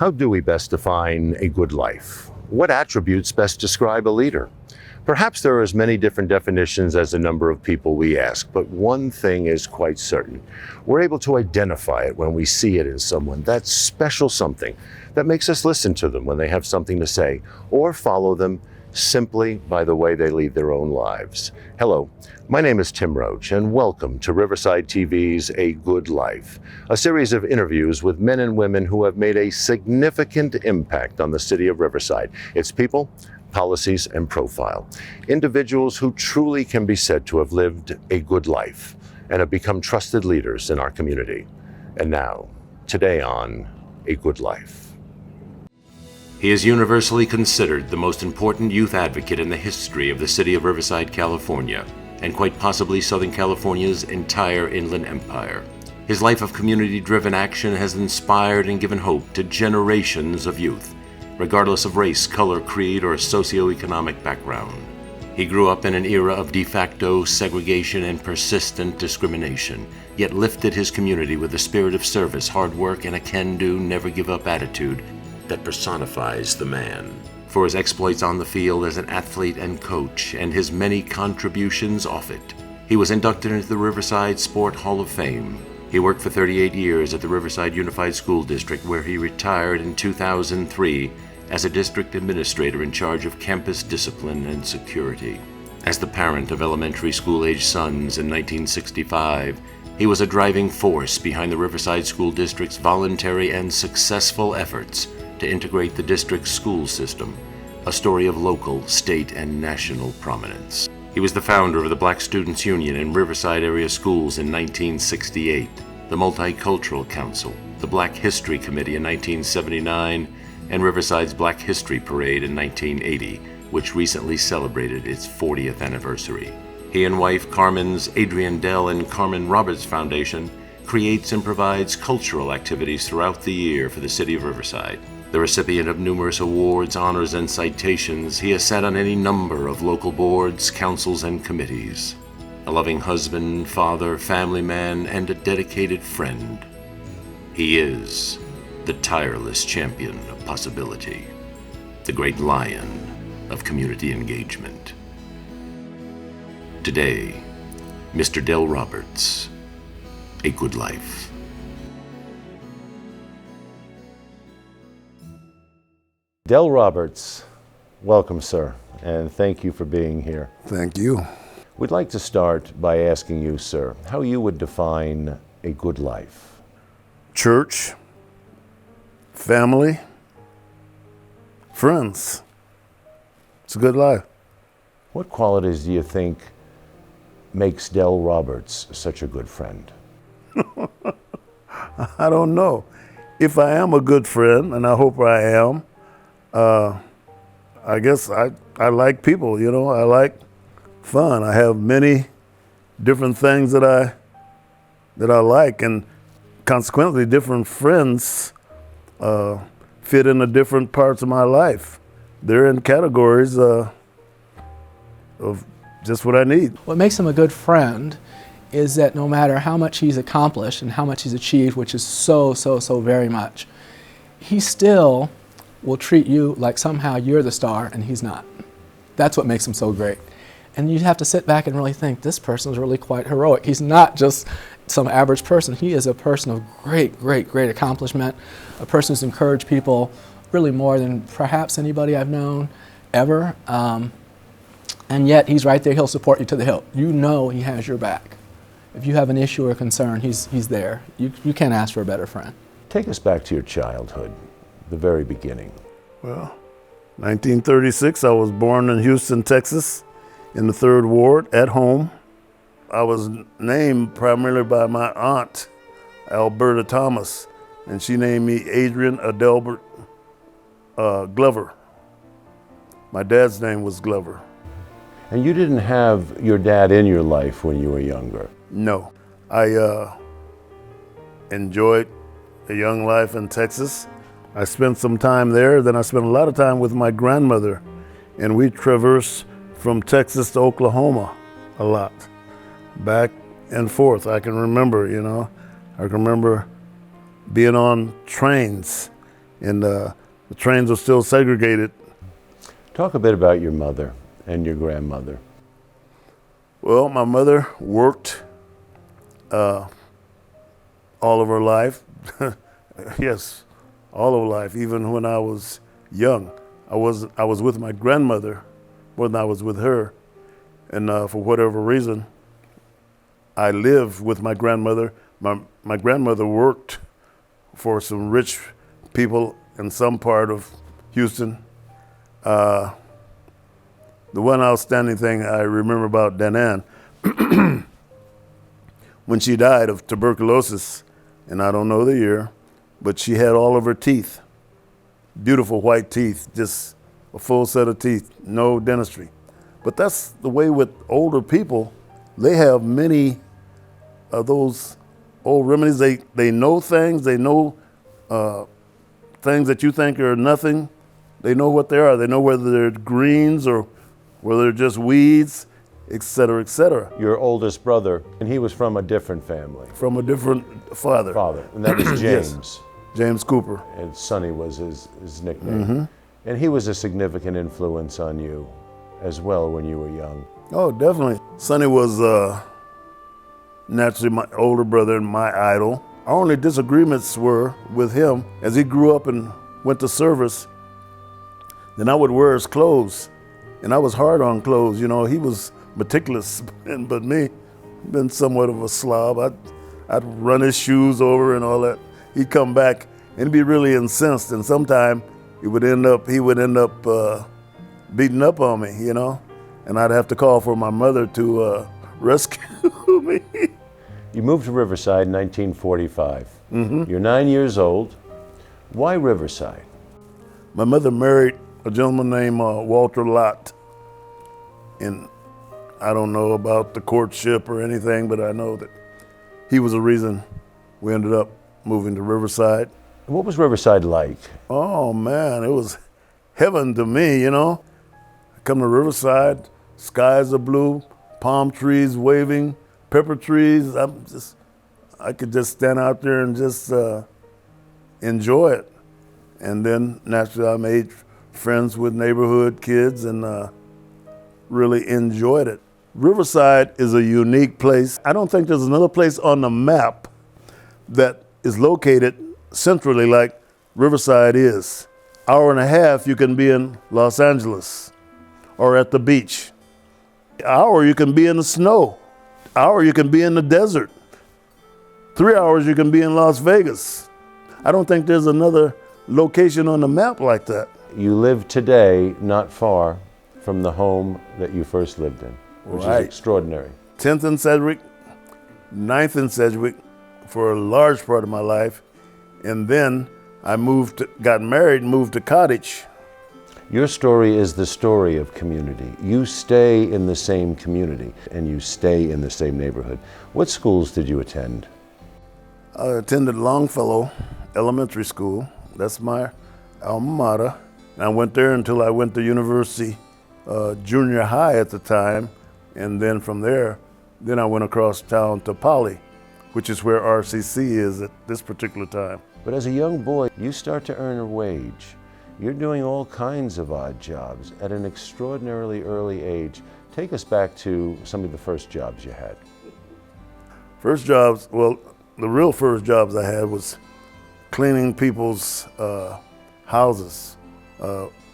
How do we best define a good life? What attributes best describe a leader? Perhaps there are as many different definitions as the number of people we ask, but one thing is quite certain. We're able to identify it when we see it in someone, that special something that makes us listen to them when they have something to say, or follow them simply by the way they lead their own lives. Hello, my name is Tim Roach, and welcome to Riverside TV's A Good Life, a series of interviews with men and women who have made a significant impact on the city of Riverside, its people, policies, and profile. Individuals who truly can be said to have lived a good life and have become trusted leaders in our community. And now, today on A Good Life. He is universally considered the most important youth advocate in the history of the city of Riverside, California, and quite possibly Southern California's entire inland empire. His life of community-driven action has inspired and given hope to generations of youth, regardless of race, color, creed, or socioeconomic background. He grew up in an era of de facto segregation and persistent discrimination, yet lifted his community with a spirit of service, hard work, and a can-do, never-give-up attitude that personifies the man. For his exploits on the field as an athlete and coach, and his many contributions off it, he was inducted into the Riverside Sport Hall of Fame. He worked for 38 years at the Riverside Unified School District, where he retired in 2003 as a district administrator in charge of campus discipline and security. As the parent of elementary school-age sons in 1965, he was a driving force behind the Riverside School District's voluntary and successful efforts to integrate the district's school system, a story of local, state, and national prominence. He was the founder of the Black Students Union in Riverside area schools in 1968, the Multicultural Council, the Black History Committee in 1979, and Riverside's Black History Parade in 1980, which recently celebrated its 40th anniversary. He and wife Carmen's Adrian Dell and Carmen Roberts Foundation creates and provides cultural activities throughout the year for the city of Riverside. The recipient of numerous awards, honors, and citations, he has sat on any number of local boards, councils, and committees. A loving husband, father, family man, and a dedicated friend. He is the tireless champion of possibility, the great lion of community engagement. Today, Mr. Dell Roberts, A Good Life. Dell Roberts, welcome, sir, and thank you for being here. Thank you. We'd like to start by asking you, sir, how you would define a good life. Church, family, friends. It's a good life. What qualities do you think makes Dell Roberts such a good friend? I don't know. If I am a good friend, and I hope I am, I guess I like people, you know, I like fun. I have many different things that I like, and consequently different friends fit into different parts of my life. They're in categories of just what I need. What makes him a good friend is that no matter how much he's accomplished and how much he's achieved, which is so very much, he still will treat you like somehow you're the star and he's not. That's what makes him so great. And you have to sit back and really think, this person is really quite heroic. He's not just some average person. He is a person of great accomplishment, a person who's encouraged people really more than perhaps anybody I've known ever. And yet he's right there, he'll support you to the hilt. You know he has your back. If you have an issue or concern, he's there. You can't ask for a better friend. Take us back to your childhood, the very beginning. Well, 1936, I was born in Houston, Texas, in the 3rd Ward, at home. I was named primarily by my aunt, Alberta Thomas, and she named me Adrian Adelbert Glover. My dad's name was Glover. And you didn't have your dad in your life when you were younger? No. I enjoyed a young life in Texas. I spent some time there, then I spent a lot of time with my grandmother, and we traversed from Texas to Oklahoma a lot, back and forth. I can remember, I can remember being on trains and the trains were still segregated. Talk a bit about your mother and your grandmother. Well, my mother worked all of her life. Yes, all of her life. Even when I was young, I was with my grandmother more than I was with her, and for whatever reason, I lived with my grandmother. My grandmother worked for some rich people in some part of Houston. The one outstanding thing I remember about Danan, when she died of tuberculosis, and I don't know the year, but she had all of her teeth, beautiful white teeth, just a full set of teeth, no dentistry. But that's the way with older people. They have many of those old remedies. They know things. They know things that you think are nothing. They know what they are. They know whether they're greens or whether they're just weeds, et cetera, et cetera. Your oldest brother, and he was from a different family. From a different father. Father, and that was James. Yes. James Cooper. And Sonny was his nickname. And he was a significant influence on you as well when you were young. Oh, definitely. Sonny was naturally my older brother and my idol. Our only disagreements were with him as he grew up and went to service. Then I would wear his clothes, and I was hard on clothes. You know, he was meticulous, but me, been somewhat of a slob. I'd run his shoes over and all that. He'd come back and be really incensed, and sometime he would end up beating up on me, you know, and I'd have to call for my mother to rescue me. You moved to Riverside in 1945. You're 9 years old. Why Riverside? My mother married a gentleman named Walter Lott, and I don't know about the courtship or anything, but I know that he was the reason we ended up moving to Riverside. What was Riverside like? Oh man, it was heaven to me, you know. I come to Riverside, skies are blue, palm trees waving, pepper trees. I could just stand out there and just enjoy it. And then naturally I made friends with neighborhood kids and really enjoyed it. Riverside is a unique place. I don't think there's another place on the map that is located centrally like Riverside is. Hour and a half you can be in Los Angeles or at the beach. Hour you can be in the snow. Hour you can be in the desert. 3 hours you can be in Las Vegas. I don't think there's another location on the map like that. You live today not far from the home that you first lived in, which Right. is extraordinary. 10th and Sedgwick, 9th and Sedgwick for a large part of my life. And then I got married and moved to Cottage. Your story is the story of community. You stay in the same community and you stay in the same neighborhood. What schools did you attend? I attended Longfellow Elementary School. That's my alma mater. And I went there until I went to University Junior High at the time. And then from there, then I went across town to Poly, which is where RCC is at this particular time. But as a young boy, you start to earn a wage. You're doing all kinds of odd jobs at an extraordinarily early age. Take us back to some of the first jobs you had. First jobs, well, the real first jobs I had was cleaning people's houses,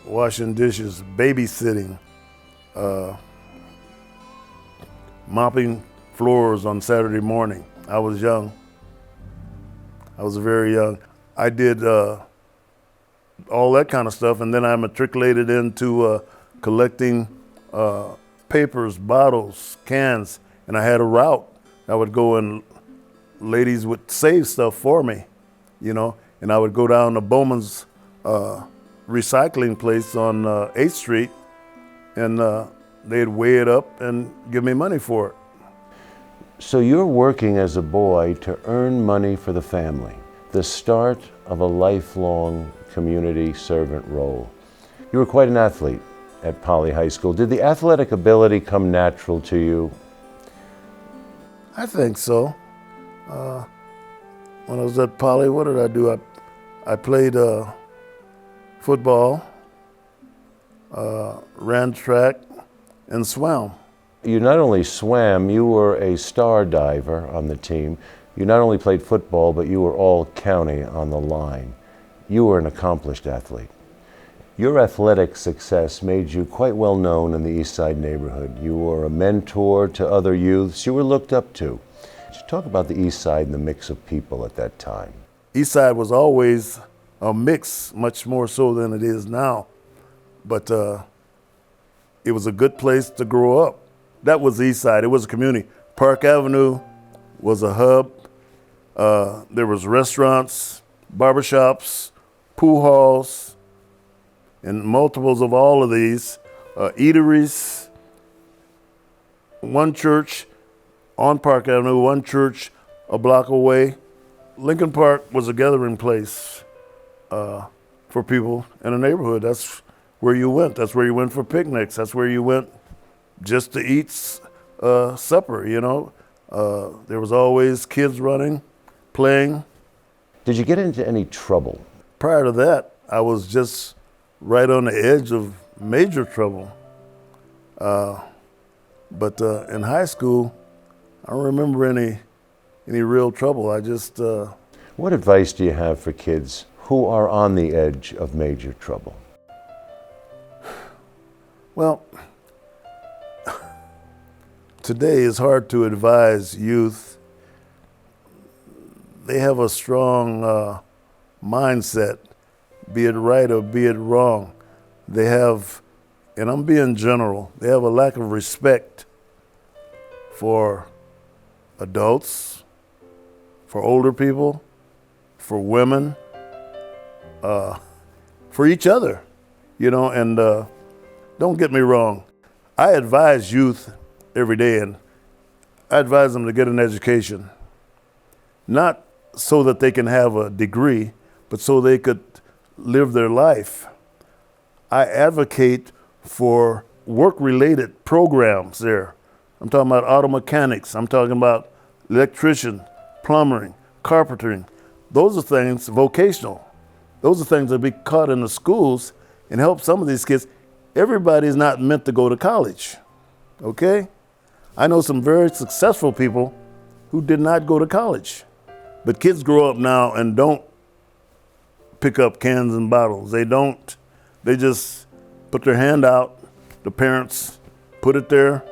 washing dishes, babysitting, mopping floors on Saturday morning. I was young. I was very young. I did all that kind of stuff, and then I matriculated into collecting papers, bottles, cans, and I had a route. I would go and ladies would save stuff for me, you know, and I would go down to Bowman's recycling place on 8th Street, and they'd weigh it up and give me money for it. So you're working as a boy to earn money for the family, the start of a lifelong community servant role. You were quite an athlete at Poly High School. Did the athletic ability come natural to you? I think so. When I was at Poly, what did I do? I played football, ran track, and swam. You not only swam, you were a star diver on the team. You not only played football, but you were all county on the line. You were an accomplished athlete. Your athletic success made you quite well known in the East Side neighborhood. You were a mentor to other youths you were looked up to. Just talk about the East Side and the mix of people at that time. East Side was always a mix, much more so than it is now. But it was a good place to grow up. That was the East Side. It was a community. Park Avenue was a hub. There was restaurants, barbershops, pool halls, and multiples of all of these, eateries, one church on Park Avenue, one church a block away. Lincoln Park was a gathering place for people in the neighborhood. That's where you went. That's where you went for picnics. That's where you went just to eat supper, you know. There was always kids running, playing. Did you get into any trouble? Prior to that, I was just right on the edge of major trouble. But in high school, I don't remember any real trouble. I just... What advice do you have for kids who are on the edge of major trouble? Well, today it's hard to advise youth. They have a strong mindset, be it right or be it wrong. They have, and I'm being general, they have a lack of respect for adults, for older people, for women, for each other, you know, and don't get me wrong. I advise youth every day, and I advise them to get an education, not so that they can have a degree, but so they could live their life. I advocate for work-related programs there. I'm talking about auto mechanics. I'm talking about electrician, plumbing, carpentering. Those are things vocational. Those are things that be taught in the schools and help some of these kids. Everybody's not meant to go to college, okay? I know some very successful people who did not go to college. But kids grow up now and don't pick up cans and bottles. They don't. They just put their hand out. The parents put it there.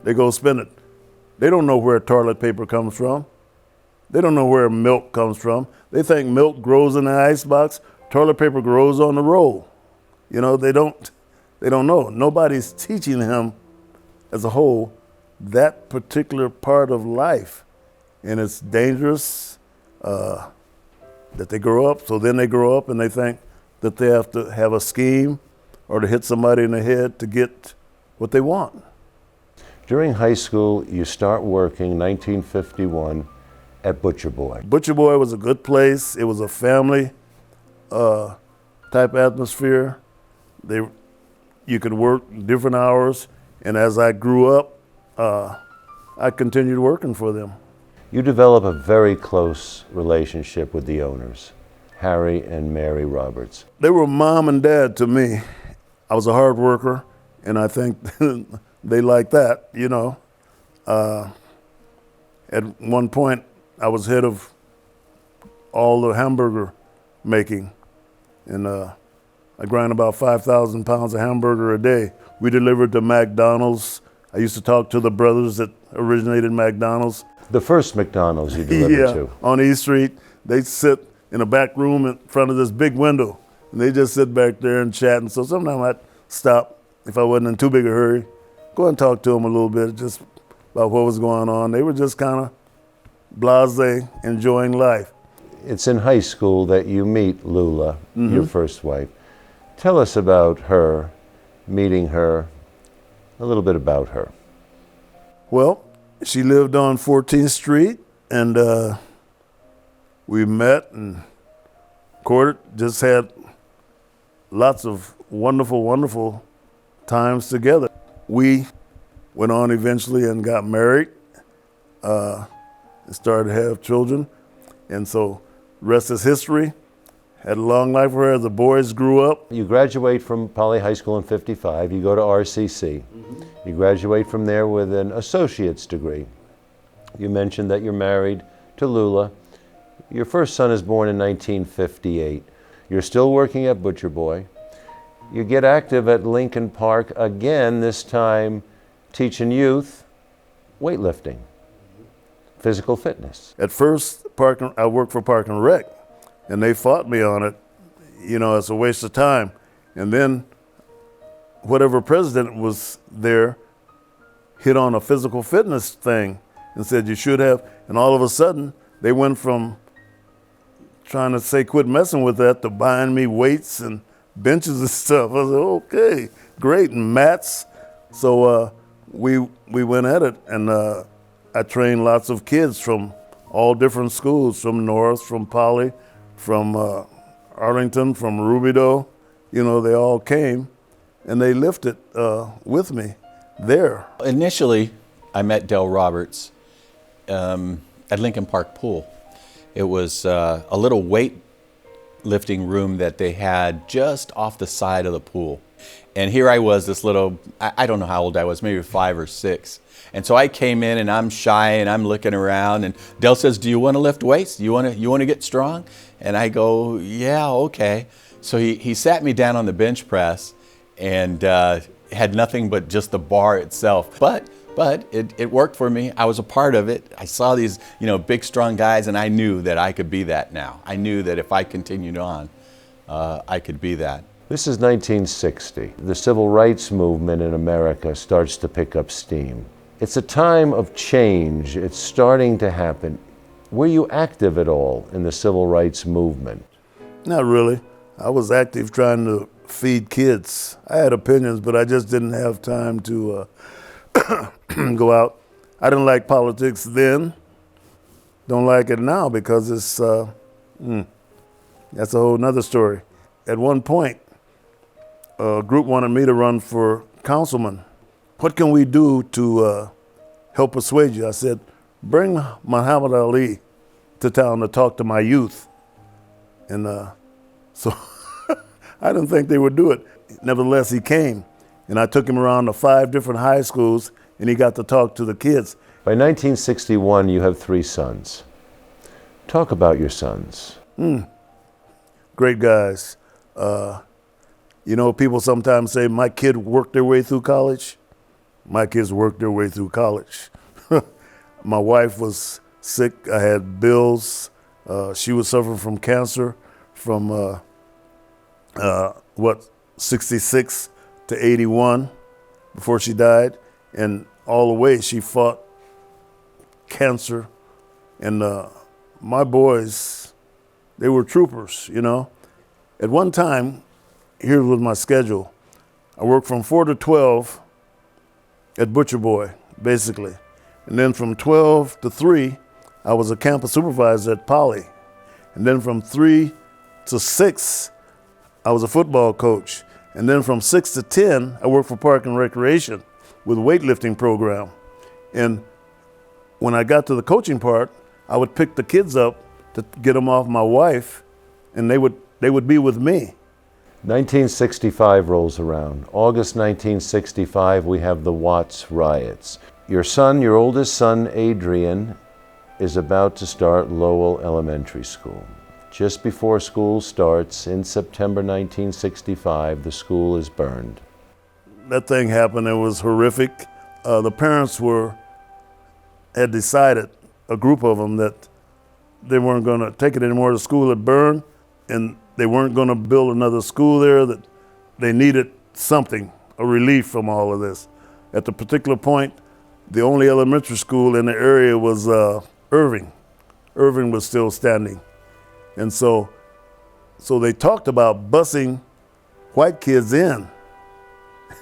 They go spend it. They don't know where toilet paper comes from. They don't know where milk comes from. They think milk grows in the icebox. Toilet paper grows on the roll. You know, they don't know. Nobody's teaching them as a whole that particular part of life. And it's dangerous that they grow up. So then they grow up and they think that they have to have a scheme or to hit somebody in the head to get what they want. During high school, you start working 1951 at Butcher Boy. Butcher Boy was a good place. It was a family type atmosphere. You could work different hours. And as I grew up, I continued working for them. You develop a very close relationship with the owners, Harry and Mary Roberts. They were mom and dad to me. I was a hard worker, and I think they liked that, you know. At one point, I was head of all the hamburger making, and I grind about 5,000 pounds of hamburger a day. We delivered to McDonald's. I used to talk to the brothers that originated McDonald's. The first McDonald's you delivered to. On East Street. They'd sit in a back room in front of this big window, and they just sit back there and chat. And so sometimes I'd stop if I wasn't in too big a hurry, go and talk to them a little bit just about what was going on. They were just kind of blasé, enjoying life. It's in high school that you meet Lula, your first wife. Tell us about her, meeting her, a little bit about her. Well, she lived on 14th Street, and we met and courted, just had lots of wonderful, wonderful times together. We went on eventually and got married, and started to have children. And so rest is history. Had a long life for her. The boys grew up. You graduate from Poly High School in 55. You go to RCC. You graduate from there with an associate's degree. You mentioned that you're married to Lula. Your first son is born in 1958. You're still working at Butcher Boy. You get active at Lincoln Park again, this time teaching youth weightlifting, physical fitness. At first, I worked for Park and Rec, and they fought me on it. You know, it's a waste of time. And then whatever president was there hit on a physical fitness thing and said you should have. And all of a sudden, they went from trying to say quit messing with that to buying me weights and benches and stuff. I said, okay, great, and mats. So we went at it, and I trained lots of kids from all different schools, from North, from Poly, from Arlington, from Rubidoux. You know, they all came, and they lifted with me there. Initially, I met Del Roberts at Lincoln Park Pool. It was a little weightlifting room that they had just off the side of the pool. And here I was, this little, I don't know how old I was, maybe 5 or 6. And so I came in and I'm shy and I'm looking around, and Del says, "Do you want to lift weights? You want to get strong?" And I go, "Yeah, okay." So he sat me down on the bench press and had nothing but just the bar itself. But it worked for me. I was a part of it. I saw these, big, strong guys, and I knew that I could be that now. I knew that if I continued on, I could be that. This is 1960. The civil rights movement in America starts to pick up steam. It's a time of change. It's starting to happen. Were you active at all in the civil rights movement? Not really. I was active trying to feed kids. I had opinions, but I just didn't have time to go out. I didn't like politics then. Don't like it now because it's, that's a whole nother story. At one point, a group wanted me to run for councilman. What can we do to help persuade you? I said, bring Muhammad Ali to town to talk to my youth. And so I didn't think they would do it. Nevertheless, he came, and I took him around to 5 different high schools, and he got to talk to the kids. By 1961, you have 3 sons. Talk about your sons. Great guys. People sometimes say, my kid worked their way through college. My kids worked their way through college. My wife was sick. I had bills. She was suffering from cancer from, 66 to 81 before she died. And all the way she fought cancer. And my boys, they were troopers, At one time, here was my schedule. I worked from 4 to 12 at Butcher Boy, basically. And then from 12 to 3, I was a campus supervisor at Poly. And then from 3 to 6, I was a football coach. And then from 6 to 10, I worked for Park and Recreation with a weightlifting program. And when I got to the coaching part, I would pick the kids up to get them off my wife, and they would be with me. 1965 rolls around. August 1965, we have the Watts riots. Your oldest son, Adrian, is about to start Lowell Elementary School. Just before school starts, in September 1965, the school is burned. That thing happened. It was horrific. The parents had decided, a group of them, that they weren't going to take it anymore. The school had burned, and they weren't going to build another school there, that they needed something, a relief from all of this. At the particular point, the only elementary school in the area was Irving. Irving was still standing. And so they talked about busing white kids in.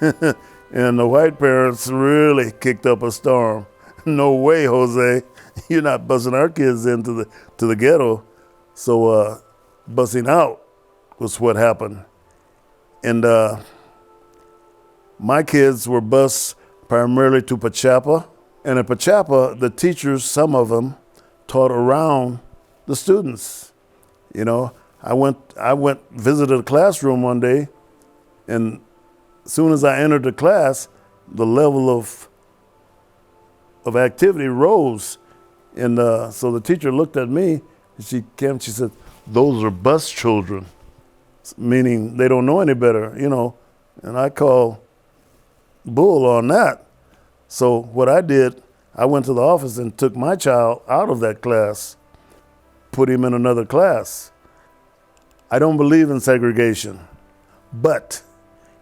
And the white parents really kicked up a storm. No way, Jose, you're not busing our kids into the ghetto. So busing out was what happened. And my kids were bused primarily to Pachapa. And at Pachapa, the teachers, some of them, taught around the students. I went visited a classroom one day, and as soon as I entered the class, the level of activity rose. And so the teacher looked at me, and she said, "Those are bus children," meaning they don't know any better, you know. And I call bull on that. So what I did, I went to the office and took my child out of that class, put him in another class. I don't believe in segregation, but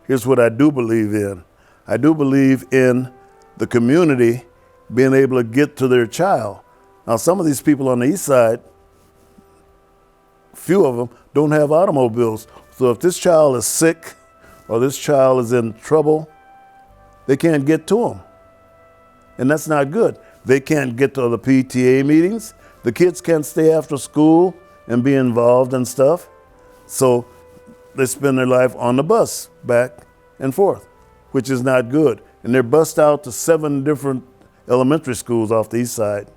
here's what I do believe in. I do believe in the community being able to get to their child. Now, some of these people on the east side, few of them, don't have automobiles. So if this child is sick or this child is in trouble, they can't get to them. And that's not good. They can't get to the PTA meetings. The kids can't stay after school and be involved in stuff. So they spend their life on the bus back and forth, which is not good. And they're bussed out to 7 different elementary schools off the east side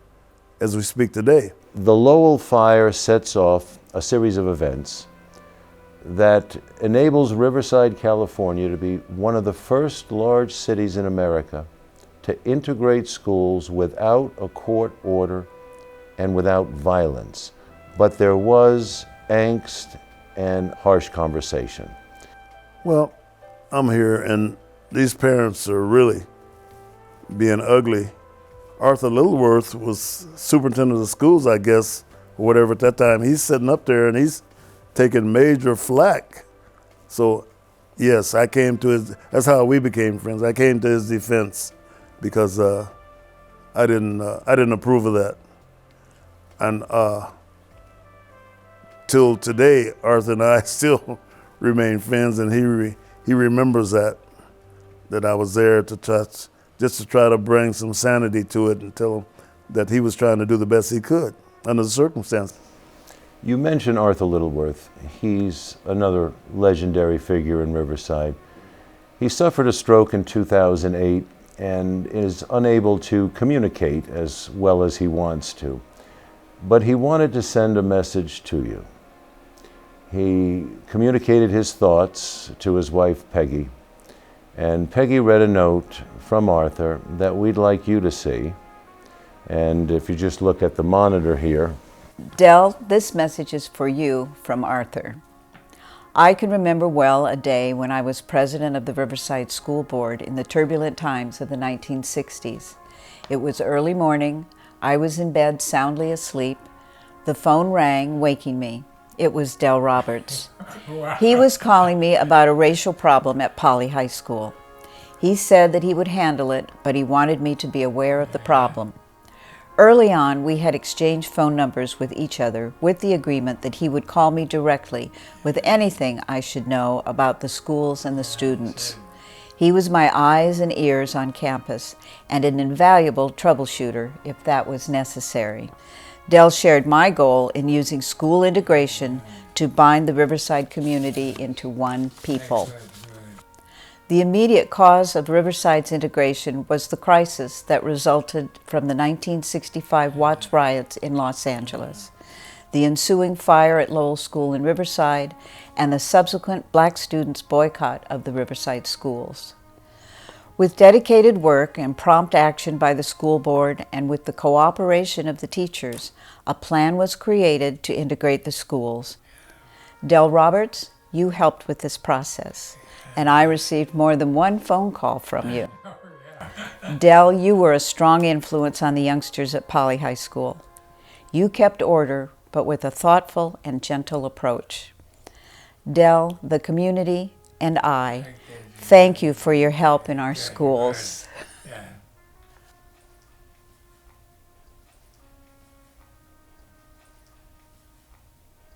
as we speak today. The Lowell fire sets off a series of events that enables Riverside, California to be one of the first large cities in America to integrate schools without a court order and without violence. But there was angst and harsh conversation. Well, I'm here and these parents are really being ugly. Arthur Littleworth was superintendent of schools, I guess, or whatever at that time. He's sitting up there and he's taking major flack. So yes, I came to his, that's how we became friends. I came to his defense because I didn't approve of that. And till today, Arthur and I still remain friends, and he remembers that I was there to try to bring some sanity to it and tell him that he was trying to do the best he could under the circumstances. You mentioned Arthur Littleworth. He's another legendary figure in Riverside. He suffered a stroke in 2008 and is unable to communicate as well as he wants to. But he wanted to send a message to you. He communicated his thoughts to his wife, Peggy, and Peggy read a note from Arthur that we'd like you to see. And if you just look at the monitor here. Del, this message is for you from Arthur. I can remember well a day when I was president of the Riverside School Board in the turbulent times of the 1960s. It was early morning. I was in bed soundly asleep. The phone rang, waking me. It was Del Roberts. Wow. He was calling me about a racial problem at Poly High School. He said that he would handle it, but he wanted me to be aware of the problem. Early on, we had exchanged phone numbers with each other with the agreement that he would call me directly with anything I should know about the schools and the students. He was my eyes and ears on campus and an invaluable troubleshooter if that was necessary. Del shared my goal in using school integration to bind the Riverside community into one people. The immediate cause of Riverside's integration was the crisis that resulted from the 1965 Watts riots in Los Angeles, the ensuing fire at Lowell School in Riverside, and the subsequent black students' boycott of the Riverside schools. With dedicated work and prompt action by the school board and with the cooperation of the teachers, a plan was created to integrate the schools. Del Roberts, you helped with this process, and I received more than one phone call from you. Del, you were a strong influence on the youngsters at Poly High School. You kept order, but with a thoughtful and gentle approach. Del, the community, and I thank you for your help in our schools.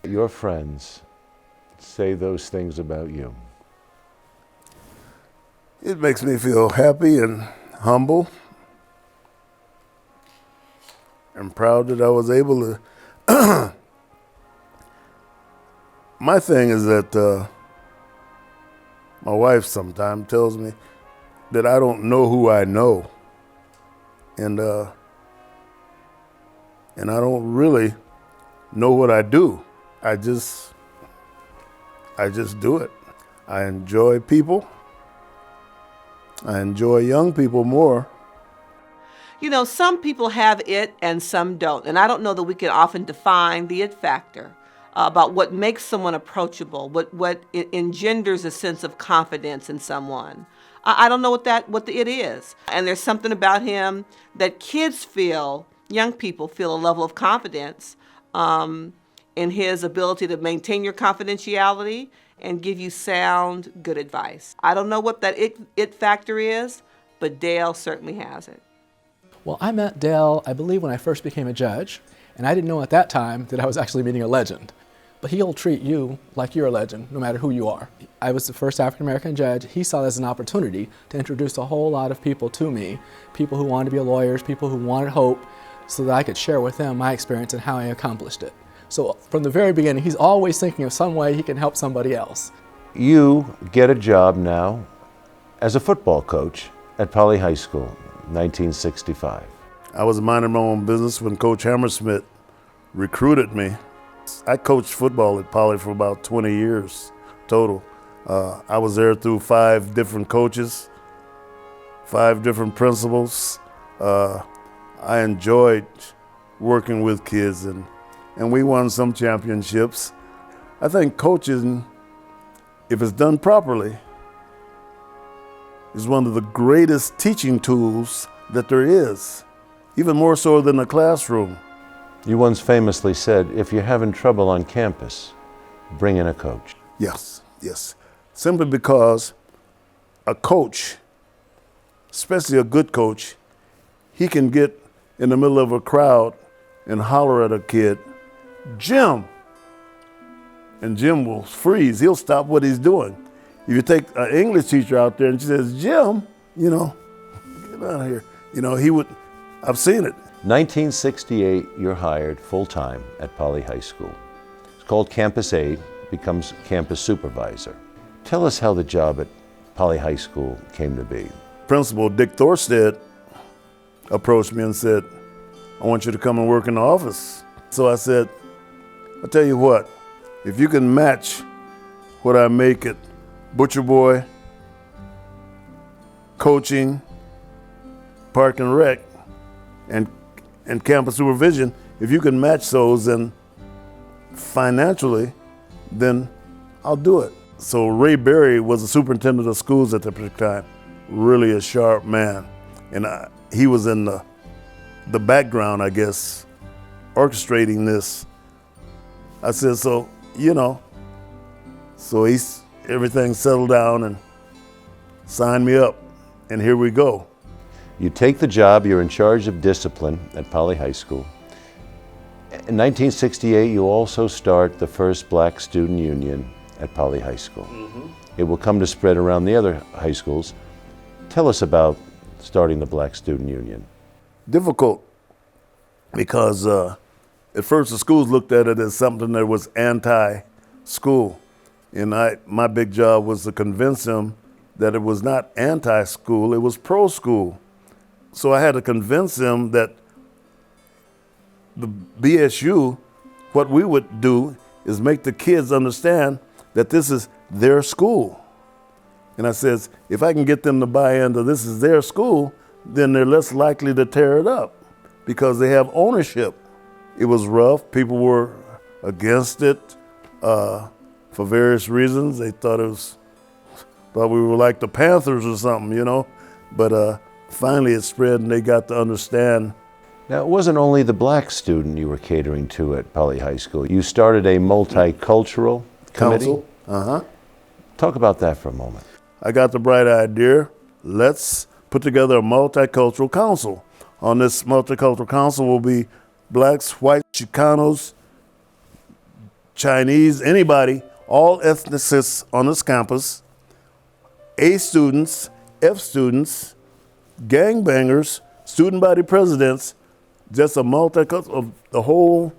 Your friends say those things about you. It makes me feel happy and humble and proud that I was able to. My thing is that my wife sometimes tells me that I don't know who I know. And I don't really know what I do. I just I just do it. I enjoy people. I enjoy young people more. You know, some people have it and some don't. And I don't know that we can often define the it factor about what makes someone approachable, what engenders a sense of confidence in someone. I don't know what the it is. And there's something about him that kids feel, young people feel a level of confidence in his ability to maintain your confidentiality and give you sound, good advice. I don't know what that it factor is, but Dale certainly has it. Well, I met Dale, I believe, when I first became a judge, and I didn't know at that time that I was actually meeting a legend. But he'll treat you like you're a legend, no matter who you are. I was the first African-American judge. He saw it as an opportunity to introduce a whole lot of people to me, people who wanted to be lawyers, people who wanted hope, so that I could share with them my experience and how I accomplished it. So from the very beginning, he's always thinking of some way he can help somebody else. You get a job now as a football coach at Poly High School, 1965. I was minding my own business when Coach Hammersmith recruited me. I coached football at Poly for about 20 years total. I was there through 5 different coaches, 5 different principals. I enjoyed working with kids, and we won some championships. I think coaching, if it's done properly, is one of the greatest teaching tools that there is, even more so than the classroom. You once famously said, if you're having trouble on campus, bring in a coach. Yes, yes. Simply because a coach, especially a good coach, he can get in the middle of a crowd and holler at a kid, "Jim!" And Jim will freeze. He'll stop what he's doing. If you take an English teacher out there and she says, "Jim," you know, get out of here. You know, he would, I've seen it. 1968, you're hired full-time at Poly High School. It's called Campus Aide, becomes campus supervisor. Tell us how the job at Poly High School came to be. Principal Dick Thorstead approached me and said, "I want you to come and work in the office." So I said, "I'll tell you what, if you can match what I make at Butcher Boy, coaching, Park and Rec, and campus supervision, if you can match those and financially, then I'll do it." So Ray Berry was the superintendent of schools at the time, really a sharp man. And he was in the background, I guess, orchestrating this. I said, so everything settled down and signed me up, and here we go. You take the job, you're in charge of discipline at Poly High School. In 1968, you also start the first Black Student Union at Poly High School. It will come to spread around the other high schools. Tell us about starting the Black Student Union. Difficult because at first the schools looked at it as something that was anti-school. And my big job was to convince them that it was not anti-school, it was pro-school. So I had to convince them that the BSU, what we would do is make the kids understand that this is their school. And I says, if I can get them to buy into this is their school, then they're less likely to tear it up because they have ownership. It was rough. People were against it for various reasons. They thought we were like the Panthers or something, But finally it spread and they got to understand. Now, it wasn't only the black student you were catering to at Poly High School. You started a multicultural committee. Council. Talk about that for a moment. I got the bright idea, let's put together a multicultural council. On this multicultural council will be blacks, whites, Chicanos, Chinese, anybody, all ethnicities on this campus, A students, F students, gangbangers, student body presidents, just a multicultural of the whole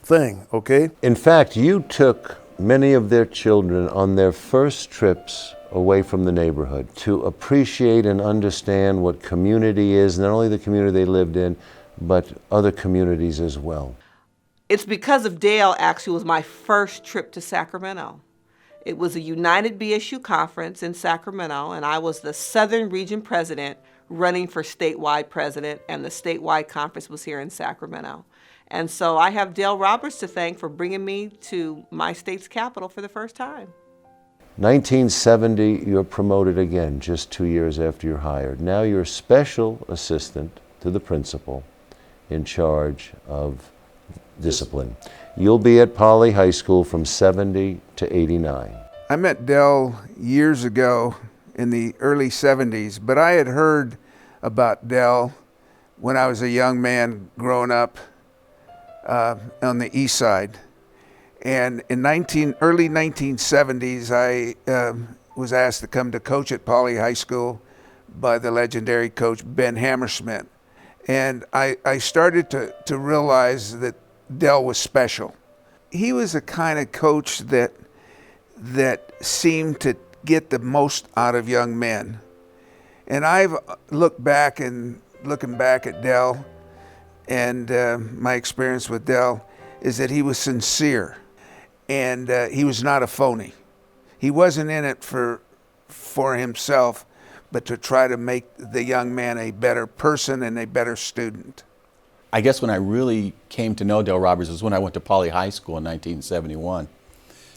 thing, okay? In fact, you took many of their children on their first trips away from the neighborhood to appreciate and understand what community is, not only the community they lived in, but other communities as well. It's because of Dale, actually, was my first trip to Sacramento. It was a United BSU conference in Sacramento, and I was the Southern Region President running for statewide president, and the statewide conference was here in Sacramento. And so I have Dale Roberts to thank for bringing me to my state's capital for the first time. 1970, you're promoted again, just 2 years after you're hired. Now you're special assistant to the principal in charge of discipline. You'll be at Poly High School from 70 to 89. I met Del years ago in the early 70s, but I had heard about Del when I was a young man growing up on the east side. And in early 1970s, I was asked to come to coach at Poly High School by the legendary coach Ben Hammersmith. And I started to realize that Del was special. He was the kind of coach that seemed to get the most out of young men. And I've looking back at Del and my experience with Del is that he was sincere and he was not a phony. He wasn't in it for himself, but to try to make the young man a better person and a better student. I guess when I really came to know Dale Roberts was when I went to Poly High School in 1971.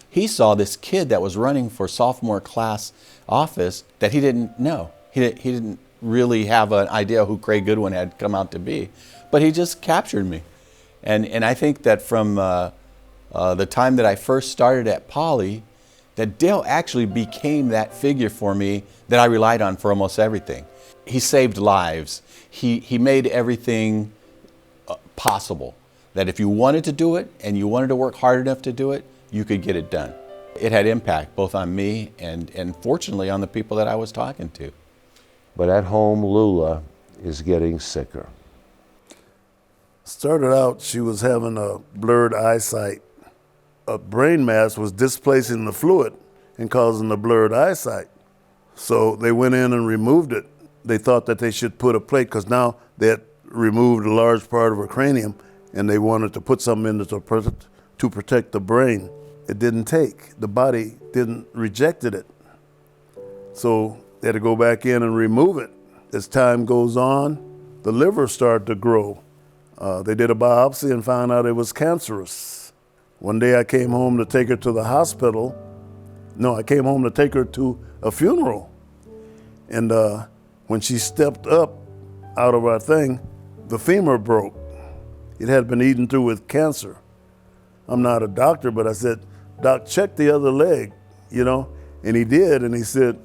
He saw this kid that was running for sophomore class office that he didn't know. He didn't really have an idea who Craig Goodwin had come out to be, but he just captured me. And I think that from the time that I first started at Poly, that Dale actually became that figure for me that I relied on for almost everything. He saved lives. He made everything possible, that if you wanted to do it and you wanted to work hard enough to do it, you could get it done. It had impact both on me and fortunately on the people that I was talking to. But at home, Lula is getting sicker. Started out, she was having a blurred eyesight. A brain mass was displacing the fluid and causing the blurred eyesight. So they went in and removed it. They thought that they should put a plate because now they had removed a large part of her cranium and they wanted to put something in it to protect the brain. It didn't take. The body rejected it. So they had to go back in and remove it. As time goes on, the liver started to grow. They did a biopsy and found out it was cancerous. One day I came home to take her to the hospital. No, I came home to take her to a funeral. And when she stepped up out of our thing, the femur broke. It had been eaten through with cancer. I'm not a doctor, but I said, Doc, check the other leg, And he did, and he said,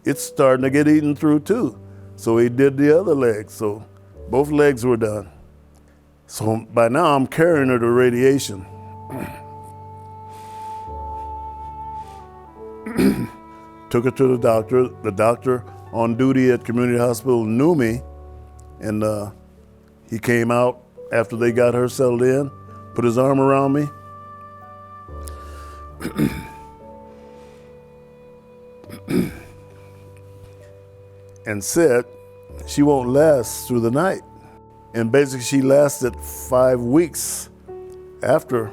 it's starting to get eaten through too. So he did the other leg, so both legs were done. So by now I'm carrying her to radiation. Took her to the doctor. The doctor on duty at Community Hospital knew me, and he came out after they got her settled in, put his arm around me. And said she won't last through the night. And basically she lasted 5 weeks after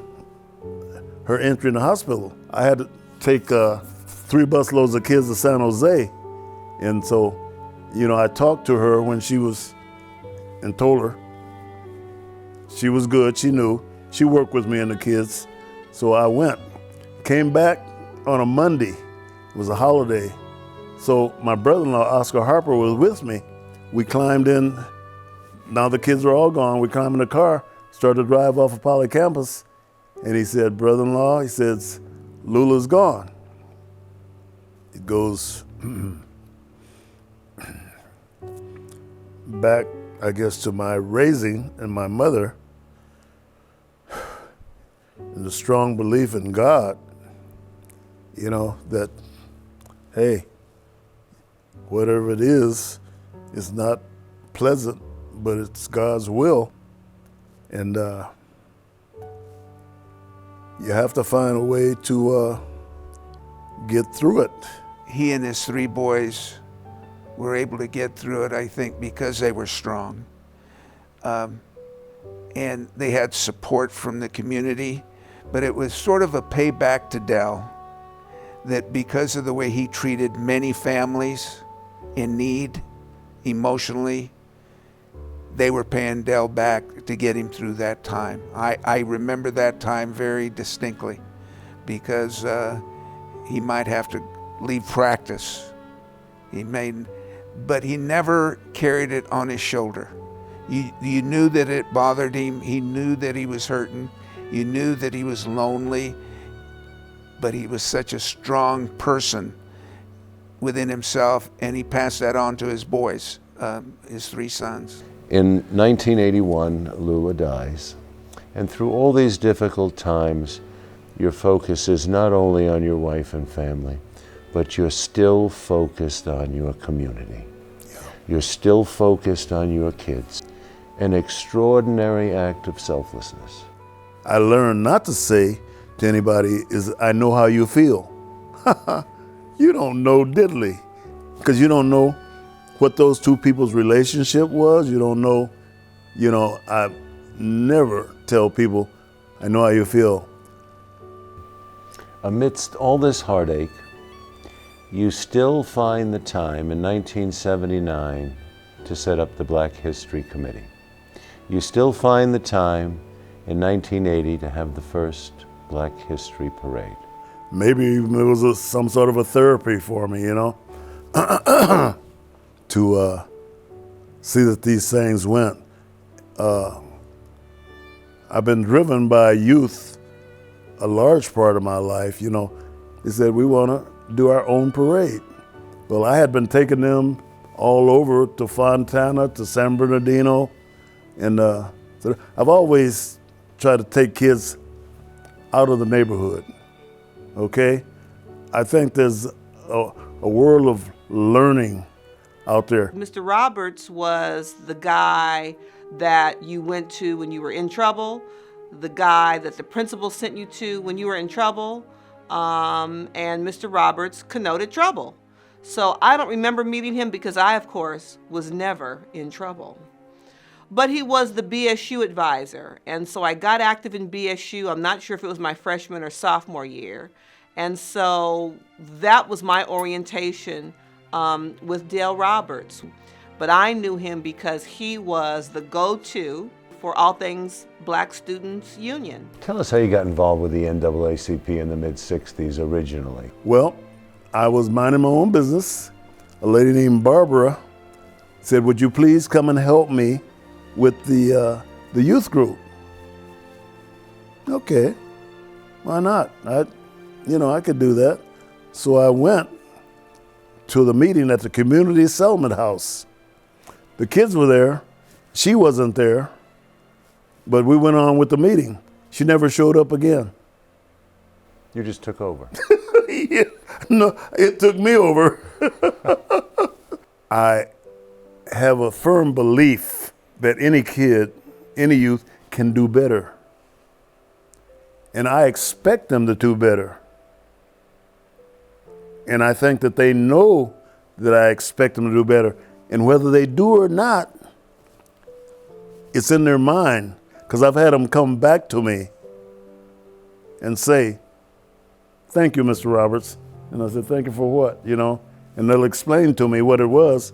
her entry in the hospital. I had to take 3 busloads of kids to San Jose. And so, I talked to her when she was, and told her she was good, she knew. She worked with me and the kids. So I went, came back on a Monday. It was a holiday. So my brother-in-law, Oscar Harper, was with me. We climbed in. Now the kids are all gone. We climbed in the car, started to drive off of Poly campus. And he said, brother-in-law, he says, Lula's gone. It goes back, I guess, to my raising and my mother and the strong belief in God, that, hey, whatever it is, it's not pleasant, but it's God's will. And you have to find a way to get through it. He and his 3 boys were able to get through it, I think, because they were strong. And they had support from the community, but it was sort of a payback to Del. that because of the way he treated many families in need emotionally, they were paying Del back to get him through that time. I remember that time very distinctly because he might have to leave practice. But he never carried it on his shoulder. You knew that it bothered him. He knew that he was hurting. You knew that he was lonely. But he was such a strong person within himself, and he passed that on to his boys, his 3 sons. In 1981, Lua dies. And through all these difficult times, your focus is not only on your wife and family, but you're still focused on your community. You're still focused on your kids. An extraordinary act of selflessness. I learned not to say to anybody is, I know how you feel. You don't know diddly, because you don't know what those 2 people's relationship was. You don't know, I never tell people, I know how you feel. Amidst all this heartache, you still find the time in 1979 to set up the Black History Committee. You still find the time in 1980 to have the first Black History Parade. Maybe even it was some sort of a therapy for me, to see that these things went. I've been driven by youth a large part of my life. They said, we want to do our own parade. Well, I had been taking them all over to Fontana, to San Bernardino, and so I've always tried to take kids out of the neighborhood, okay? I think there's a world of learning out there. Mr. Roberts was the guy that you went to when you were in trouble, the guy that the principal sent you to when you were in trouble, and Mr. Roberts connoted trouble. So I don't remember meeting him because I, of course, was never in trouble. But he was the BSU advisor, and so I got active in BSU. I'm not sure if it was my freshman or sophomore year. And so that was my orientation with Dale Roberts. But I knew him because he was the go-to for all things Black Students Union. Tell us how you got involved with the NAACP in the mid-60s originally. Well, I was minding my own business. A lady named Barbara said, would you please come and help me with the youth group? Okay, why not? I could do that. So I went to the meeting at the Community Settlement House. The kids were there. She wasn't there, but we went on with the meeting. She never showed up again. You just took over. Yeah, no, it took me over. I have a firm belief that any kid, any youth can do better. And I expect them to do better. And I think that they know that I expect them to do better. And whether they do or not, it's in their mind. Because I've had them come back to me and say, thank you, Mr. Roberts. And I said, thank you for what, And they'll explain to me what it was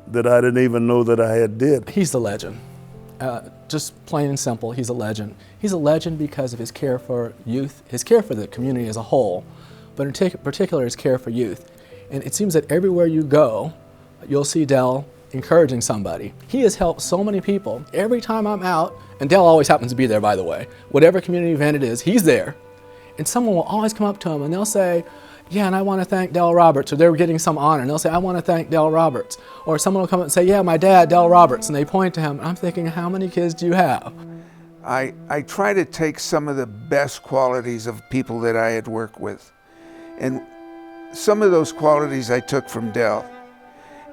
that I didn't even know that I had did. He's the legend. Just plain and simple, he's a legend. He's a legend because of his care for youth, his care for the community as a whole, but in particular his care for youth. And it seems that everywhere you go, you'll see Del encouraging somebody. He has helped so many people. Every time I'm out, and Del always happens to be there, by the way, whatever community event it is, he's there. And someone will always come up to him and they'll say, yeah, and I want to thank Del Roberts, or they're getting some honor, and they'll say, I want to thank Del Roberts. Or someone will come up and say, yeah, my dad, Del Roberts, and they point to him. And I'm thinking, how many kids do you have? I try to take some of the best qualities of people that I had worked with. And some of those qualities I took from Del.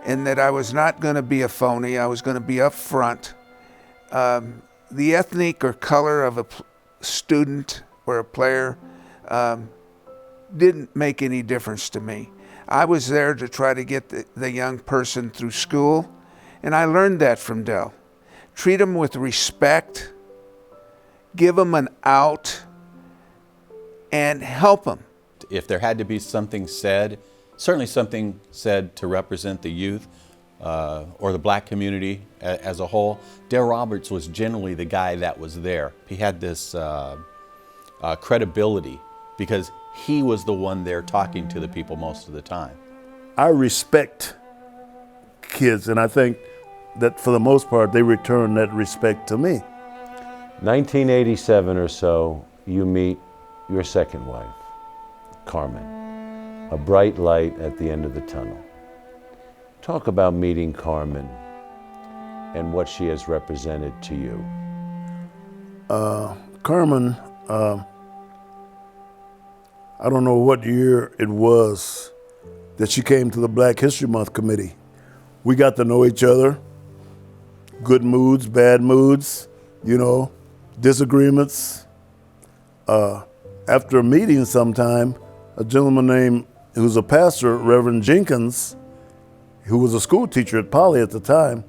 And that I was not going to be a phony, I was going to be up front. The ethnic or color of a student or a player didn't make any difference to me. I was there to try to get the young person through school, and I learned that from Del. Treat them with respect, give them an out, and help them. if there had to be something said, certainly something said to represent the youth or the black community as a whole, Dale Roberts was generally the guy that was there. He had this credibility because he was the one there talking to the people most of the time. I respect kids, and I think that for the most part, they return that respect to me. 1987 or so, you meet your second wife, Carmen, a bright light at the end of the tunnel. Talk about meeting Carmen and what she has represented to you. Carmen, I don't know what year it was that she came to the Black History Month committee. We got to know each other, good moods, bad moods, disagreements. After a meeting sometime, a gentleman who's a pastor, Reverend Jenkins, who was a school teacher at Poly at the time,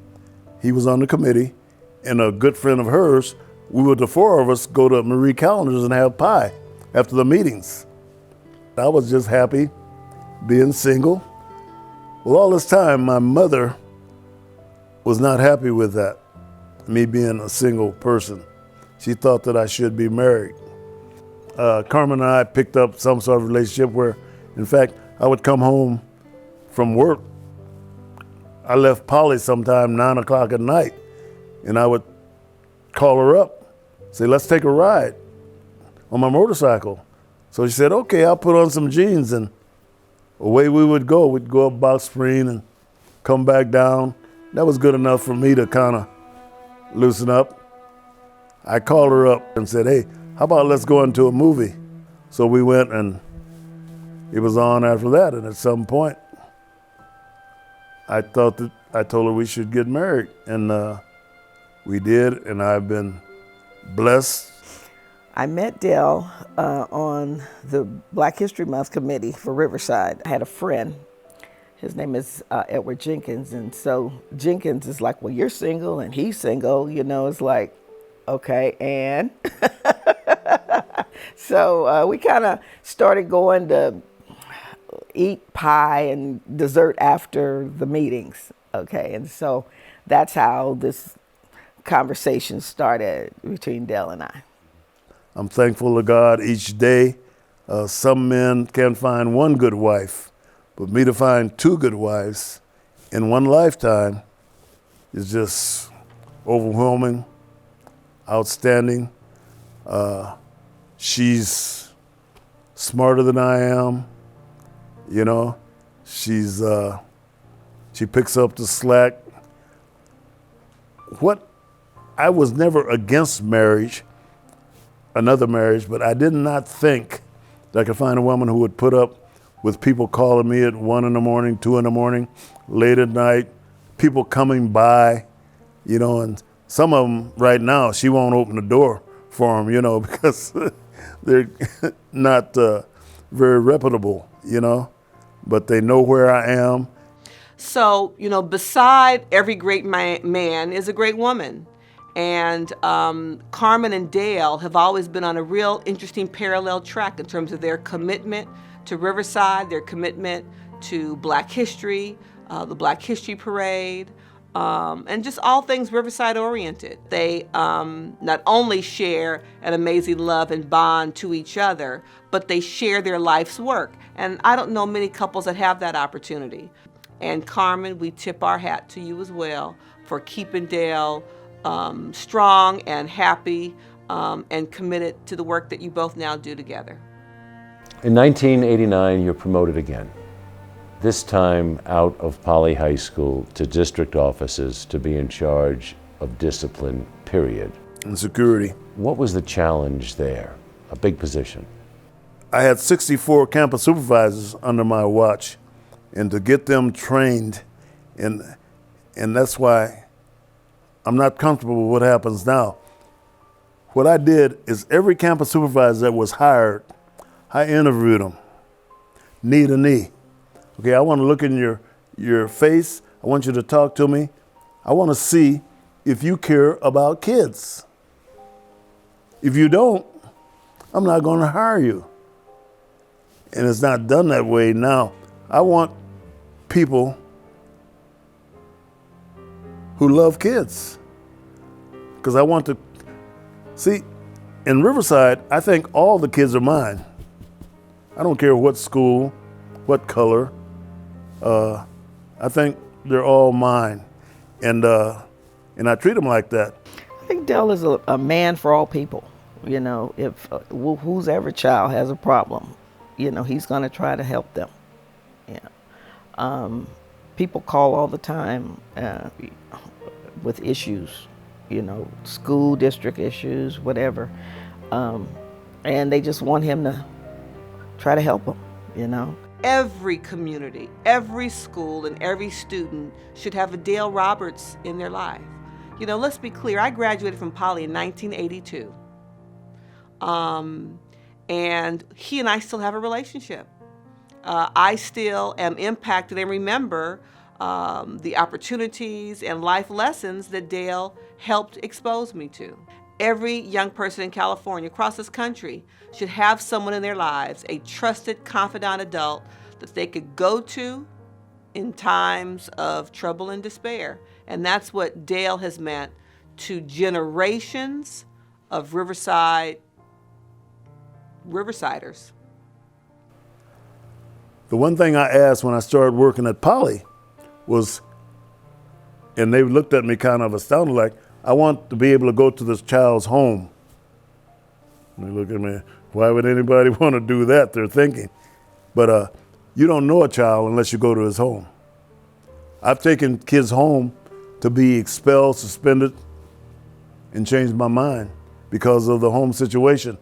he was on the committee, and a good friend of hers, the four of us go to Marie Callender's and have pie after the meetings. I was just happy being single. Well, all this time, my mother was not happy with that, me being a single person. She thought that I should be married. Carmen and I picked up some sort of relationship where, in fact, I would come home from work. I left Poly sometime 9 o'clock at night, and I would call her up, say, let's take a ride on my motorcycle. So she said, okay, I'll put on some jeans, and away we would go. We'd go up Box Spring and come back down. That was good enough for me to kind of loosen up. I called her up and said, hey, how about let's go into a movie? So we went, and it was on after that. And at some point, I told her we should get married. And we did, and I've been blessed. I met Dale on the Black History Month committee for Riverside. I had a friend. His name is Edward Jenkins. And so Jenkins is like, well, you're single and he's single. It's like, okay, and? So we kind of started going to eat pie and dessert after the meetings, okay? And so that's how this conversation started between Dale and I. I'm thankful to God each day. Some men can find one good wife, but me to find two good wives in one lifetime is just overwhelming, outstanding. She's smarter than I am, she picks up the slack. I was never against marriage, another marriage, but I did not think that I could find a woman who would put up with people calling me at 1 in the morning, 2 in the morning, late at night, people coming by, and some of them right now, she won't open the door for them, because they're not very reputable, but they know where I am. So, beside every great man is a great woman. And Carmen and Dale have always been on a real interesting parallel track in terms of their commitment to Riverside, their commitment to Black history, the Black History Parade, and just all things Riverside oriented. They not only share an amazing love and bond to each other, but they share their life's work. And I don't know many couples that have that opportunity. And Carmen, we tip our hat to you as well for keeping Dale strong and happy and committed to the work that you both now do together. In 1989, you're promoted again, this time out of Poly High School to district offices to be in charge of discipline, period. And security. What was the challenge there? A big position. I had 64 campus supervisors under my watch, and to get them trained, and that's why I'm not comfortable with what happens now. What I did is every campus supervisor that was hired, I interviewed them, knee to knee. Okay, I want to look in your face. I want you to talk to me. I want to see if you care about kids. If you don't, I'm not going to hire you. and it's not done that way now. I want people who love kids, because I want to see, in Riverside, I think all the kids are mine. I don't care what school, what color. I think they're all mine, and I treat them like that. I think Dell is a man for all people. You know, if whose ever child has a problem, you know, he's going to try to help them. Yeah. People call all the time with issues, you know, school district issues, whatever, and they just want him to try to help them, you know. Every community, every school, and every student should have a Dale Roberts in their life. You know, let's be clear, I graduated from Poly in 1982. And he and I still have a relationship. I still am impacted and remember the opportunities and life lessons that Dale helped expose me to. Every young person in California, across this country, should have someone in their lives, a trusted, confidant adult that they could go to in times of trouble and despair. And that's what Dale has meant to generations of Riversiders. The one thing I asked when I started working at Poly was, and they looked at me kind of astounded, like, I want to be able to go to this child's home. And they look at me, why would anybody want to do that? They're thinking. But you don't know a child unless you go to his home. I've taken kids home to be expelled, suspended, and changed my mind because of the home situation.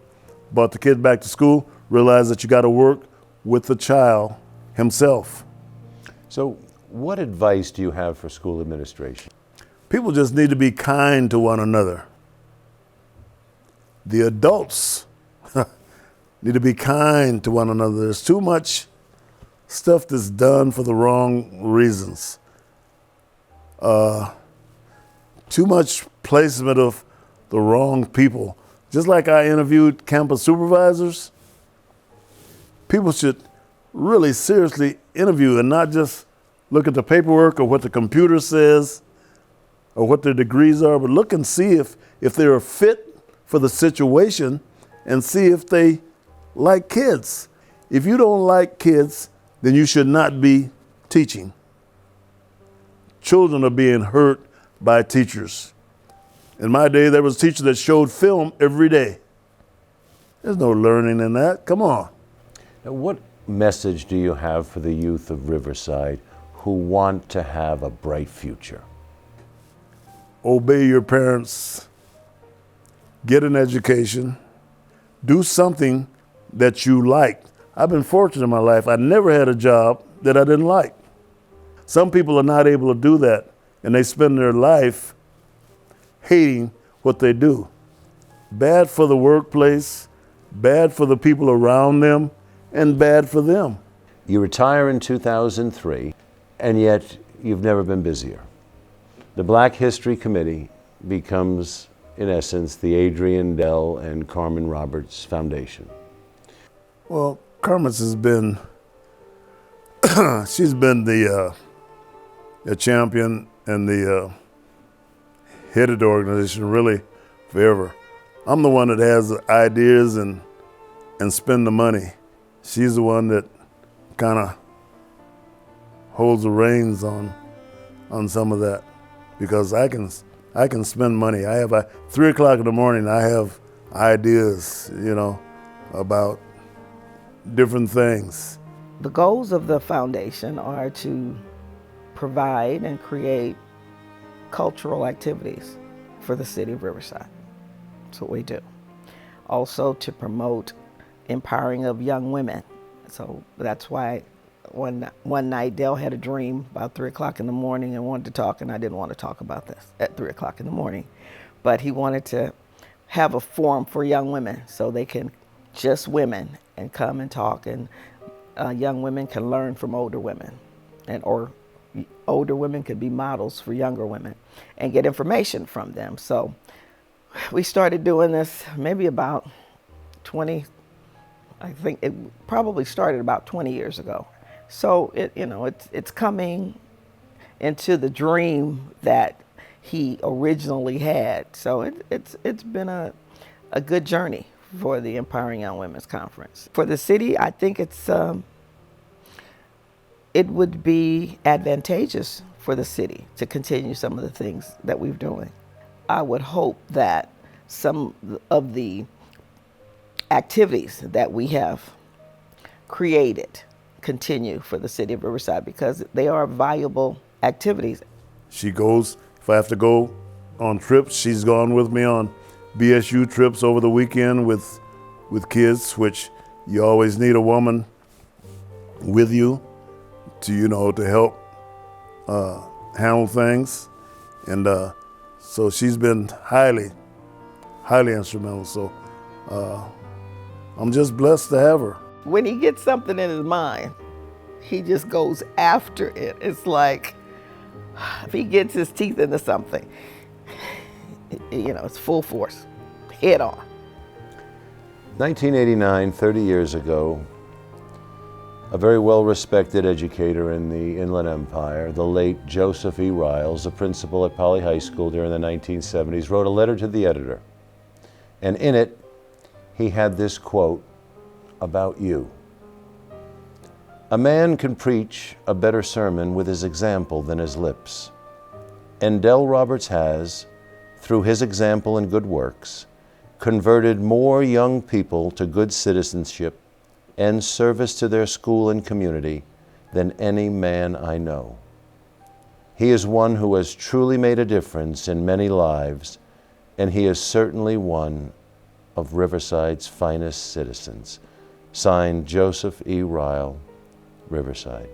Brought the kid back to school, realized that you got to work with the child himself. So, what advice do you have for school administration? People just need to be kind to one another. The adults need to be kind to one another. There's too much stuff that's done for the wrong reasons. Too much placement of the wrong people. Just like I interviewed campus supervisors, people should really seriously interview and not just look at the paperwork or what the computer says or what their degrees are, but look and see if they're a fit for the situation and see if they like kids. If you don't like kids, then you should not be teaching. Children are being hurt by teachers. In my day, there was a teacher that showed film every day. There's no learning in that. Come on. Now, what message do you have for the youth of Riverside who want to have a bright future? Obey your parents, get an education, do something that you like. I've been fortunate in my life. I never had a job that I didn't like. Some people are not able to do that, and they spend their life hating what they do. Bad for the workplace, bad for the people around them, and bad for them. You retire in 2003, and yet you've never been busier. The Black History Committee becomes, in essence, the Adrian Dell and Carmen Roberts Foundation. Well, Carmen's has been, she's been the champion and the head of the organization really forever. I'm the one that has the ideas and spend the money. She's the one that kind of holds the reins on some of that, because I can spend money. I have 3 o'clock in the morning, I have ideas, you know, about different things. The goals of the foundation are to provide and create cultural activities for the city of Riverside. That's what we do. Also to promote empowering of young women. So that's why one night Dell had a dream about 3 o'clock in the morning and wanted to talk, and I didn't want to talk about this at 3 o'clock in the morning. But he wanted to have a forum for young women so they can, just women, and come and talk, and young women can learn from older women, or older women could be models for younger women and get information from them. So we started doing this maybe about 20 I think it probably started about 20 years ago. So it's coming into the dream that he originally had. So it's been a good journey for the Empowering Young Women's Conference. For the city, I think it would be advantageous for the city to continue some of the things that we're doing. I would hope that some of the activities that we have created continue for the city of Riverside because they are valuable activities. She goes, if I have to go on trips, she's gone with me on BSU trips over the weekend with kids, which you always need a woman with you to help handle things. And so she's been highly instrumental. So I'm just blessed to have her. When he gets something in his mind, he just goes after it. It's like if he gets his teeth into something, it's full force, head on. 1989, 30 years ago, a very well-respected educator in the Inland Empire, the late Joseph E. Riles, a principal at Poly High School during the 1970s, wrote a letter to the editor. And in it, he had this quote about you. "A man can preach a better sermon with his example than his lips. And Dell Roberts has, through his example and good works, converted more young people to good citizenship and service to their school and community than any man I know. He is one who has truly made a difference in many lives, and he is certainly one of Riverside's finest citizens." Signed, Joseph E. Ryle, Riverside.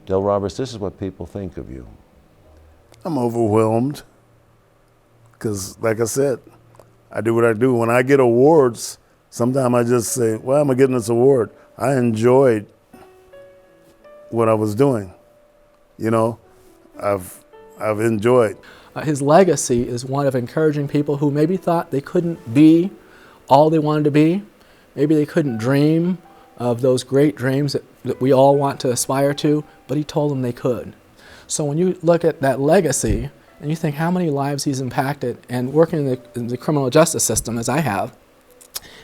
Dell Roberts, this is what people think of you. I'm overwhelmed because, like I said, I do what I do. When I get awards, sometimes I just say, why am I getting this award? I enjoyed what I was doing. I've enjoyed. His legacy is one of encouraging people who maybe thought they couldn't be all they wanted to be. Maybe they couldn't dream of those great dreams that we all want to aspire to, but he told them they could. So when you look at that legacy and you think how many lives he's impacted, and working in the criminal justice system as I have,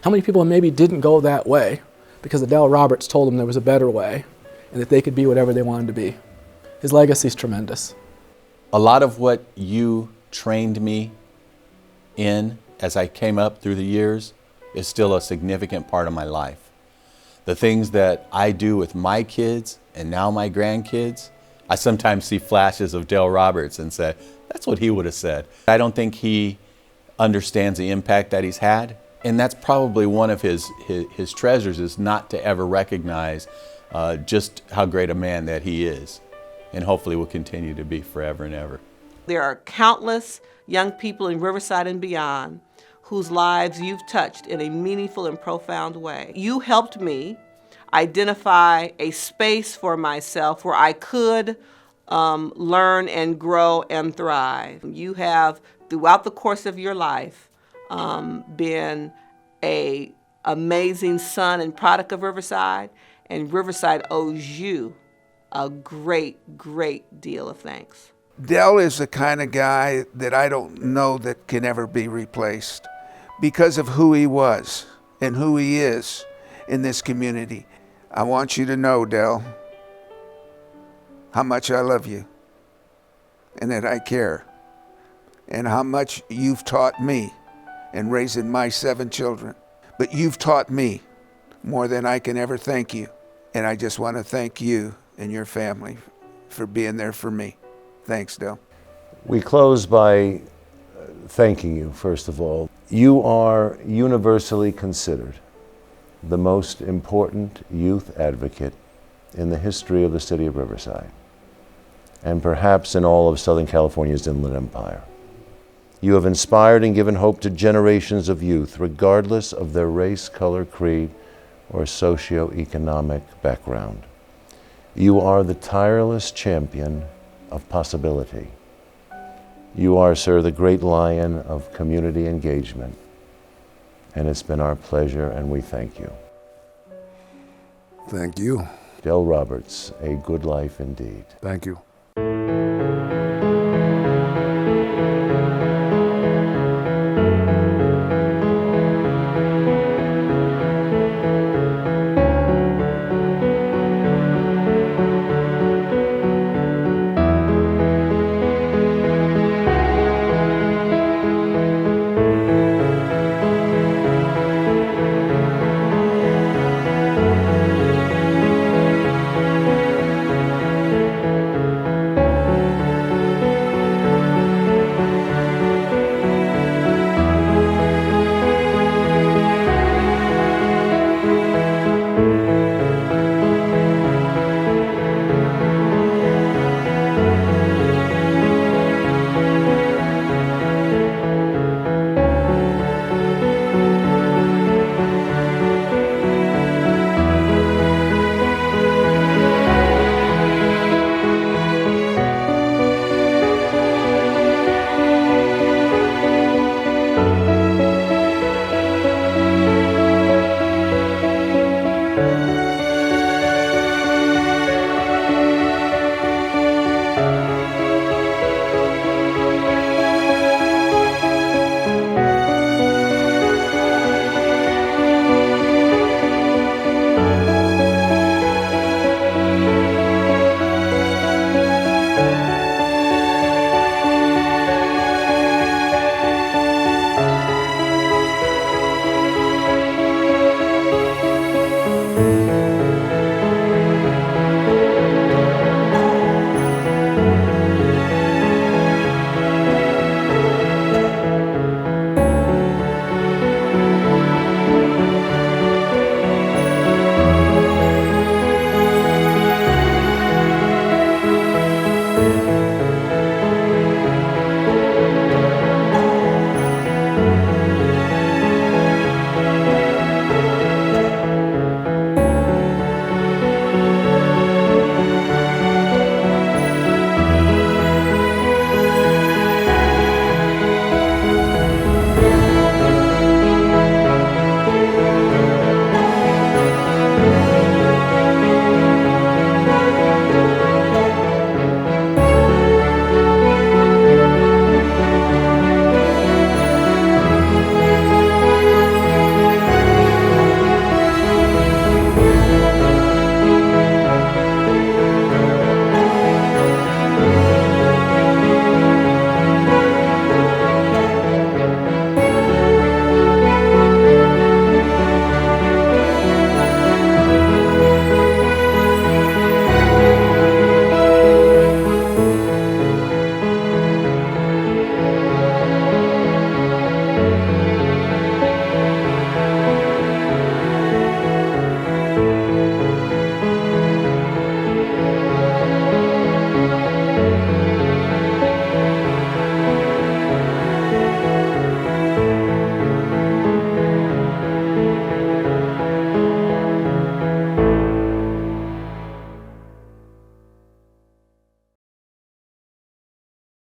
how many people maybe didn't go that way because Dell Roberts told them there was a better way and that they could be whatever they wanted to be. His legacy is tremendous. A lot of what you trained me in as I came up through the years is still a significant part of my life. The things that I do with my kids and now my grandkids, I sometimes see flashes of Dell Roberts and say, that's what he would have said. I don't think he understands the impact that he's had. And that's probably one of his treasures, is not to ever recognize just how great a man that he is. And hopefully will continue to be forever and ever. There are countless young people in Riverside and beyond whose lives you've touched in a meaningful and profound way. You helped me identify a space for myself where I could learn and grow and thrive. You have, throughout the course of your life, been an amazing son and product of Riverside, and Riverside owes you a great, great deal of thanks. Dell is the kind of guy that I don't know that can ever be replaced because of who he was and who he is in this community. I want you to know, Dell, how much I love you and that I care, and how much you've taught me in raising my 7 children. But you've taught me more than I can ever thank you. And I just want to thank you and your family for being there for me. Thanks, Dell. We close by thanking you, first of all. You are universally considered the most important youth advocate in the history of the city of Riverside, and perhaps in all of Southern California's Inland Empire. You have inspired and given hope to generations of youth, regardless of their race, color, creed, or socioeconomic background. You are the tireless champion of possibility. You are, sir, the great lion of community engagement. And it's been our pleasure, and we thank you. Thank you. Del Roberts, A Good Life Indeed. Thank you.